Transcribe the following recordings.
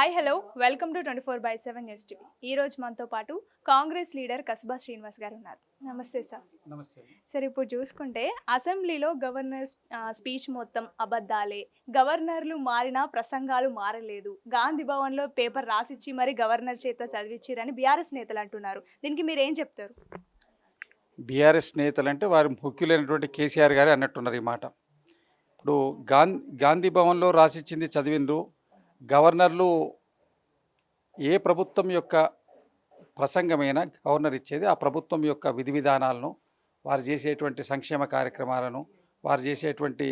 Hi hello welcome to 24/7 news TV. ఈ రోజు మనతో పాటు కాంగ్రెస్ లీడర్ కస్బా శ్రీనివాస్ గారు ఉన్నారు. నమస్తే సార్. నమస్తే. సార్, ఇప్పుడు చూసుకుంటే అసెంబ్లీలో గవర్నర్ స్పీచ్ మొత్తం అబద్ధాలే, గవర్నర్లు మారినా ప్రసంగాలు మారలేదు, గాంధీ భవన్లో పేపర్ రాసిచ్చి మరి గవర్నర్ చేత చదివించారని బీఆర్ఎస్ నేతలు అంటున్నారు. దీనికి మీరు ఏం చెప్తారు? బీఆర్ఎస్ నేతలు అంటే వారి ముఖ్యులైనటువంటి కేసీఆర్ గారే అన్నట్టున్నారు ఈ మాట. ఇప్పుడు గాంధీ భవన్లో రాసిచ్చింది చదివిండ్రు. గవర్నర్లు ఏ ప్రభుత్వం యొక్క ప్రసంగమైనా గవర్నర్ ఇచ్చేది ఆ ప్రభుత్వం యొక్క విధి విధానాలను, వారు చేసేటువంటి సంక్షేమ కార్యక్రమాలను, వారు చేసేటువంటి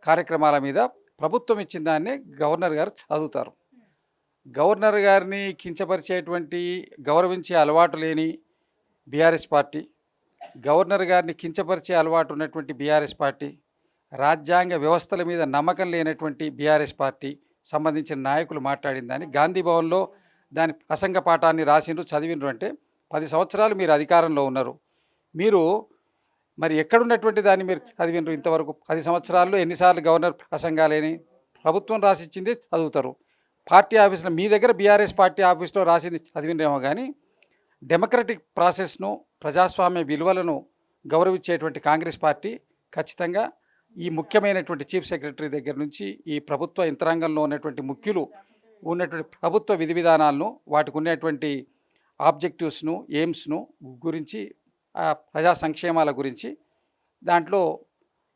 కార్యక్రమాల మీద ప్రభుత్వం ఇచ్చిన దాన్ని గవర్నర్ గారు చదువుతారు. గవర్నర్ గారిని కించపరిచేటువంటి, గౌరవించే అలవాటు లేని బీఆర్ఎస్ పార్టీ, గవర్నర్ గారిని కించపరిచే అలవాటు ఉన్నటువంటి బీఆర్ఎస్ పార్టీ, రాజ్యాంగ వ్యవస్థల మీద నమ్మకం లేనటువంటి బీఆర్ఎస్ పార్టీ సంబంధించిన నాయకులు మాట్లాడిన దాన్ని గాంధీ భవన్లో దాని ప్రసంగ పాఠాన్ని రాసిండ్రు, చదివిండ్రు. అంటే 10 సంవత్సరాలు మీరు అధికారంలో ఉన్నారు. మీరు మరి ఎక్కడున్నటువంటి దాన్ని మీరు చదివిండ్రు? ఇంతవరకు 10 సంవత్సరాల్లో ఎన్నిసార్లు గవర్నర్ ప్రసంగాలేని? ప్రభుత్వం రాసిచ్చింది చదువుతారు. పార్టీ ఆఫీసులో మీ దగ్గర బీఆర్ఎస్ పార్టీ ఆఫీస్లో రాసింది చదివిండ్రేమో కానీ డెమోక్రటిక్ ప్రాసెస్ను, ప్రజాస్వామ్య విలువలను గౌరవించేటువంటి కాంగ్రెస్ పార్టీ ఖచ్చితంగా ఈ ముఖ్యమైనటువంటి చీఫ్ సెక్రటరీ దగ్గర నుంచి ఈ ప్రభుత్వ యంత్రాంగంలో ఉన్నటువంటి ముఖ్యులు ఉన్నటువంటి ప్రభుత్వ విధి విధానాలను, వాటికి ఉన్నటువంటి ఆబ్జెక్టివ్స్ను, ఎయిమ్స్ను గురించి, ప్రజా సంక్షేమాల గురించి, దాంట్లో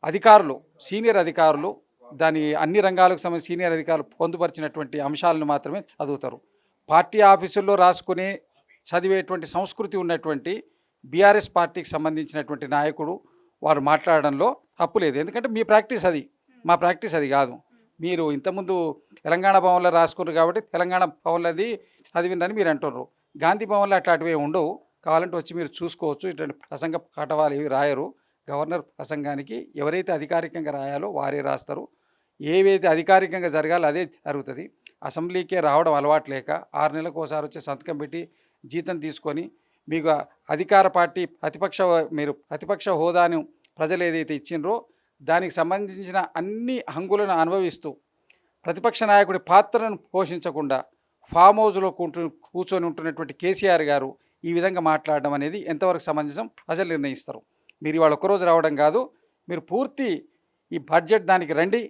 అధికారులు, సీనియర్ అధికారులు, దాని అన్ని రంగాలకు సంబంధించి సీనియర్ అధికారులు పొందుపరిచినటువంటి అంశాలను మాత్రమే చదువుతారు. పార్టీ ఆఫీసుల్లో రాసుకునే చదివేటువంటి సంస్కృతి ఉన్నటువంటి బీఆర్ఎస్ పార్టీకి సంబంధించినటువంటి నాయకుడు వారు మాట్లాడడంలో తప్పు లేదు. ఎందుకంటే మీ ప్రాక్టీస్ అది, మా ప్రాక్టీస్ అది కాదు. మీరు ఇంతకుముందు తెలంగాణ భవన్లో రాసుకున్నారు కాబట్టి తెలంగాణ భవన్లది చదివిందని మీరు అంటున్నారు. గాంధీ భవన్లో అట్లాంటివి ఉండవు. కావాలంటే వచ్చి మీరు చూసుకోవచ్చు. ఇటువంటి ప్రసంగ పాఠవాలు ఏవి రాయరు. గవర్నర్ ప్రసంగానికి ఎవరైతే అధికారికంగా రాయాలో వారే రాస్తారు. ఏవైతే అధికారికంగా జరగాలో అదే జరుగుతుంది. అసెంబ్లీకే రావడం అలవాటు లేక 6 నెలలకు ఒకసారి వచ్చి సంతకం పెట్టి జీతం తీసుకొని మీకు అధికార పార్టీ మీరు ప్రతిపక్ష హోదాను ప్రజలు ఏదైతే ఇచ్చిండ్రో దానికి సంబంధించిన అన్ని హంగులను అనుభవిస్తూ ప్రతిపక్ష నాయకుడి పాత్రను పోషించకుండా ఫామ్ హౌస్లో కూర్చొని ఉంటున్నటువంటి కేసీఆర్ గారు ఈ విధంగా మాట్లాడడం అనేది ఎంతవరకు సమంజసం ప్రజలు నిర్ణయిస్తారు. మీరు ఇవాళ ఒక్కరోజు రావడం కాదు, మీరు పూర్తి ఈ బడ్జెట్ దానికి రండి.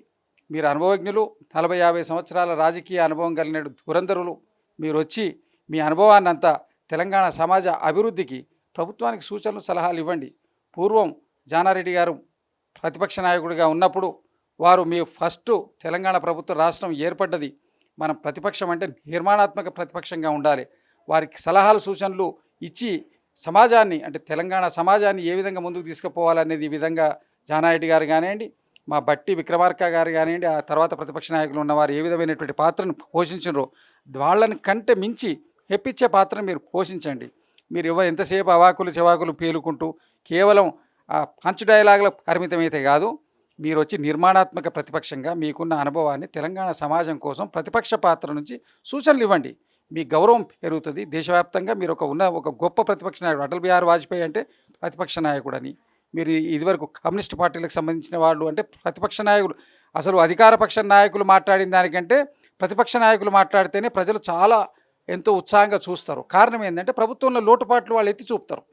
మీరు అనుభవజ్ఞులు, 40-50 సంవత్సరాల రాజకీయ అనుభవం కలిగిన దురంధరులు. మీరు వచ్చి మీ అనుభవాన్ని అంతా తెలంగాణ సమాజ అభివృద్ధికి ప్రభుత్వానికి సూచనలు, సలహాలు ఇవ్వండి. పూర్వం జానారెడ్డి గారు ప్రతిపక్ష నాయకుడిగా ఉన్నప్పుడు వారు మీ ఫస్ట్ తెలంగాణ ప్రభుత్వ రాష్ట్రం ఏర్పడ్డది మనం ప్రతిపక్షం అంటే నిర్మాణాత్మక ప్రతిపక్షంగా ఉండాలి. వారికి సలహాలు, సూచనలు ఇచ్చి సమాజాన్ని అంటే తెలంగాణ సమాజాన్ని ఏ విధంగా ముందుకు తీసుకుపోవాలనేది ఈ విధంగా జానారెడ్డి గారు కానివ్వండి, మా బట్టి విక్రమార్క గారు కానివ్వండి, ఆ తర్వాత ప్రతిపక్ష నాయకులు ఉన్నవారు ఏ విధమైనటువంటి పాత్రను పోషించారో వాళ్ళని కంటే మించి హెప్పించే పాత్రను మీరు పోషించండి. మీరు ఎంతసేపు అవాకులు చెవాకులు పేలుకుంటూ కేవలం పంచ్ డైలాగుల పరిమితమైతే కాదు, మీరు వచ్చి నిర్మాణాత్మక ప్రతిపక్షంగా మీకున్న అనుభవాన్ని తెలంగాణ సమాజం కోసం ప్రతిపక్ష పాత్ర నుంచి సూచనలు ఇవ్వండి. మీ గౌరవం పెరుగుతుంది. దేశవ్యాప్తంగా మీరు ఒక గొప్ప ప్రతిపక్ష నాయకుడు. అటల్ బిహారీ వాజ్పేయి అంటే ప్రతిపక్ష నాయకుడని, మీరు ఇదివరకు కమ్యూనిస్ట్ పార్టీలకు సంబంధించిన వాళ్ళు అంటే ప్రతిపక్ష నాయకులు. అసలు అధికార పక్ష నాయకులు మాట్లాడిన దానికంటే ప్రతిపక్ష నాయకులు మాట్లాడితేనే ప్రజలు చాలా ఎంతో ఉత్సాహంగా చూస్తారు. కారణం ఏంటంటే ప్రభుత్వంలో లోటుపాట్లు వాళ్ళు ఎత్తి చూపుతారు.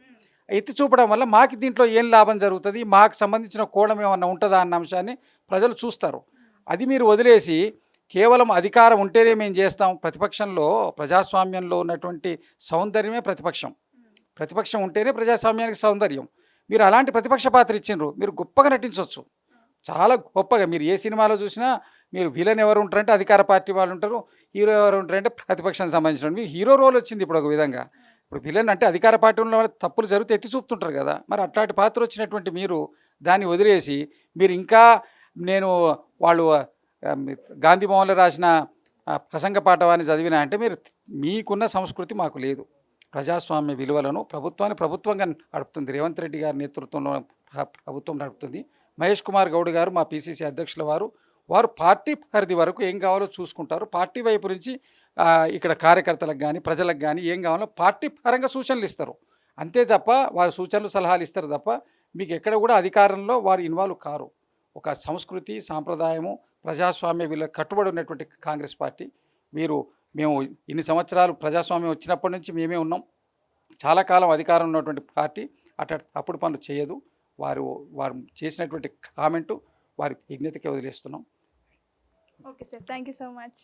ఎత్తి చూపడం వల్ల మాకు దీంట్లో ఏం లాభం జరుగుతుంది, మాకు సంబంధించిన కోణం ఏమన్నా ఉంటుందా అన్న అంశాన్ని ప్రజలు చూస్తారు. అది మీరు వదిలేసి కేవలం అధికారం ఉంటేనే మేము చేస్తాం. ప్రతిపక్షంలో, ప్రజాస్వామ్యంలో ఉన్నటువంటి సౌందర్యమే ప్రతిపక్షం. ప్రతిపక్షం ఉంటేనే ప్రజాస్వామ్యానికి సౌందర్యం. మీరు అలాంటి ప్రతిపక్ష పాత్ర ఇచ్చిండ్రు. మీరు గొప్పగా నటించవచ్చు, చాలా గొప్పగా. మీరు ఏ సినిమాలో చూసినా మీరు విలన్ ఎవరు ఉంటారంటే అధికార పార్టీ వాళ్ళు ఉంటారు, హీరో ఎవరు ఉంటారంటే ప్రతిపక్షానికి సంబంధించిన. మీ హీరో రోల్ వచ్చింది ఇప్పుడు ఒక విధంగా. ఇప్పుడు విలన్ అంటే అధికార పార్టీ ఉన్న తప్పులు జరిగితే ఎత్తి చూపుతుంటారు కదా. మరి అట్లాంటి పాత్ర వచ్చినటువంటి మీరు దాన్ని వదిలేసి మీరు ఇంకా వాళ్ళు గాంధీ భవన్లో రాసిన ప్రసంగ పాఠవాన్ని చదివినా అంటే మీకున్న సంస్కృతి మాకు లేదు. ప్రజాస్వామ్య విలువలను ప్రభుత్వంగా నడుపుతుంది. రేవంత్ రెడ్డి గారి నేతృత్వంలో ప్రభుత్వం నడుపుతుంది. మహేష్ కుమార్ గౌడ్ గారు మా పిసిసి అధ్యక్షుల వారు పార్టీ పరిధి వరకు ఏం కావాలో చూసుకుంటారు. పార్టీ వైపు నుంచి ఇక్కడ కార్యకర్తలకు కానీ ప్రజలకు కానీ ఏం కావాలో పార్టీ పరంగా సూచనలు ఇస్తారు. అంతే తప్ప వారు సూచనలు, సలహాలు ఇస్తారు తప్ప మీకు ఎక్కడ కూడా అధికారంలో వారు ఇన్వాల్వ్ కారు. ఒక సంస్కృతి, సాంప్రదాయము, ప్రజాస్వామ్య వీళ్ళ కట్టుబడి ఉన్నటువంటి కాంగ్రెస్ పార్టీ. మేము ఇన్ని సంవత్సరాలు ప్రజాస్వామ్యం వచ్చినప్పటి నుంచి మేమే ఉన్నాం. చాలా కాలం అధికారం ఉన్నటువంటి పార్టీ తప్పుడు పనులు చేయదు. వారు చేసినటువంటి కామెంటు వారి విజ్ఞతకే వదిలేస్తున్నాం. Okay sir, thank you so much.